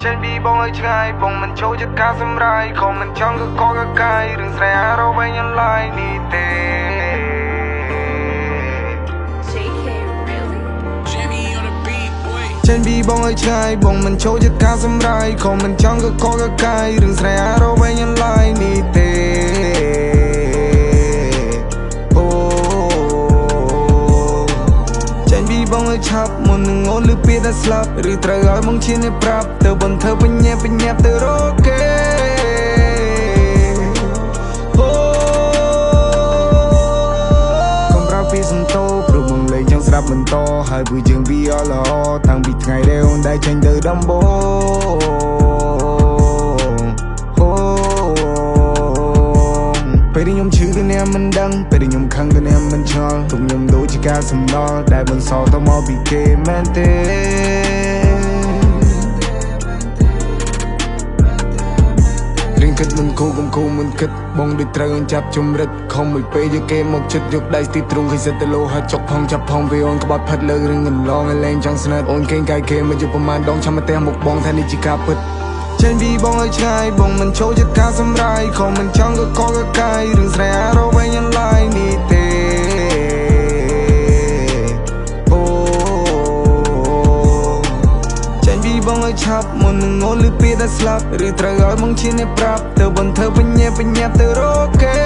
ចេញពីបងឲ្យឆ្ងាយបងមិនចូលចិត្តការសម្រាយខំមិនចង់ក៏កកកាយរឿងស្រែអារវែងអនឡាញនេះទេ ចេញពីបងឲ្យឆ្ងាយបងមិនចូលចិត្តការសម្រាយខំមិនចង់ក៏កកកាយរឿងស្រែអារវែងអនឡាញនេះទេបងឲ្យឆាប់មុននឹងអូនលឺពាក្យតែស្លាប់ឬត្រូវឲ្យបងឈានឲ្យប្រាប់ទៅបន្ទើបញ្ញាប់ទៅរកគេកុំប្រាប់ពីសំតោព្រោះបងលេងចង់ស្រាប់បន្តហើយពូយើងវាអល្អតាំងពីថ្ងៃដែលអូនได้ចេញទៅដំបូងពេលខ្ញុំឈឺទៅអ្នកមិនដឹងពេលខ្ញុំខឹងទៅអ្នកមិនឆ្ងល់ទុកខ្ញុំដូចជាការសំណល់ដែលបន្សល់ទៅមកពីគេមែនទេរៀងគិតមិនគូកុំគូមិនគិតបងដូចត្រូវអញ្ចាប់ជំរិតខំមួយពេលយកគេមកចិត្តយកដៃស្ទីបទ្រូងឃើញសិតទៅលោហាត់ចុកផងចាប់ផងវាអូនក្បត់ផិតលើរឿងកន្លងឲ្យលែងចង់ស្និទ្ធអូនគេងកាយគេមកយកប្រមាណដងចាំមកផ្ទះមុខបងថានេះជាការពិតចេញពីបងឲ្យឆ្ងាយបងមិនចូលចិត្តការសម្រាយខំមិនចង់ក៏កកកាយរឿងស្រែអារវែងអនឡាញនេះទេចេញពីបងឲ្យឆាប់មុននឹងអូនលឺពាក្យតែស្លាប់ឬត្រូវឲ្យបងឈានឲ្យប្រាប់ទៅបន្ទើបញ្ញាប់ទៅរកគេ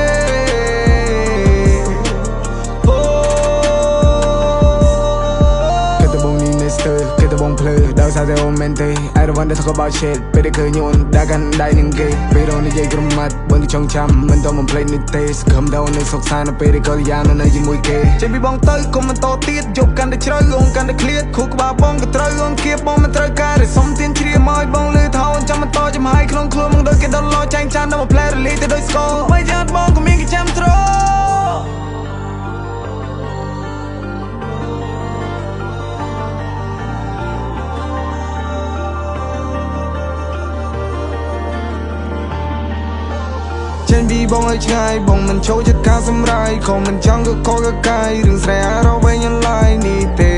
គេទៅបងភ្លើដល់សារតែអូនមែនទេ I don't want to talk about shit ពេលដែលឃើញអូនដាក់កាន់ដៃនឹងគេពេលអូននិយាយក្រុមម៉ាត់បើចង់ចាំមិនต้องបំភ្លេចនេះទេសង្ឃឹមថាអូននឹងសុខសាន្តនៅពេលដែលកលយ៉ាងនៅជាមួយគេចេញពីបងទៅកុំបន្តទៀតយប់កាន់តែជ្រៅអូនកាន់តែឃ្លាតខួរក្បាលបងក៏ត្រូវអូនគៀបបងមិនត្រូវការតែសុំទៀនជ្រាបមកឲ្យបងលឺថាអូនចាំបន្តចំហាយក្នុងខ្លួនមកដូចគេដល់ឡចែងចានដល់មកផ្លែរលីទៅដូចស្គរបីយ៉ាងបងក៏មានគេចាំត្រចេញពីបងឲ្យឆ្ងាយបងមិនចូលចិត្តការសម្រាយខំមិនចង់ក៏កកកាយរឿងស្រែអារវែងអនឡាញនេះទេ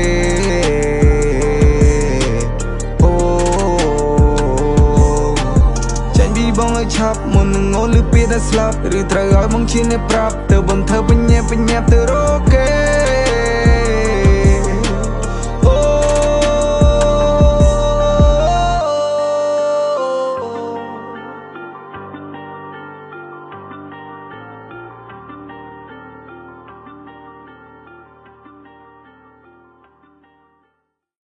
ចេញពីបងឲ្យឆាប់មុននឹងអូនលឺពាក្យតែស្លាប់ឬត្រូវឲ្យបងឈានឲ្យប្រាប់ទៅបន្ទើបញ្ញាប់ទៅរកគេ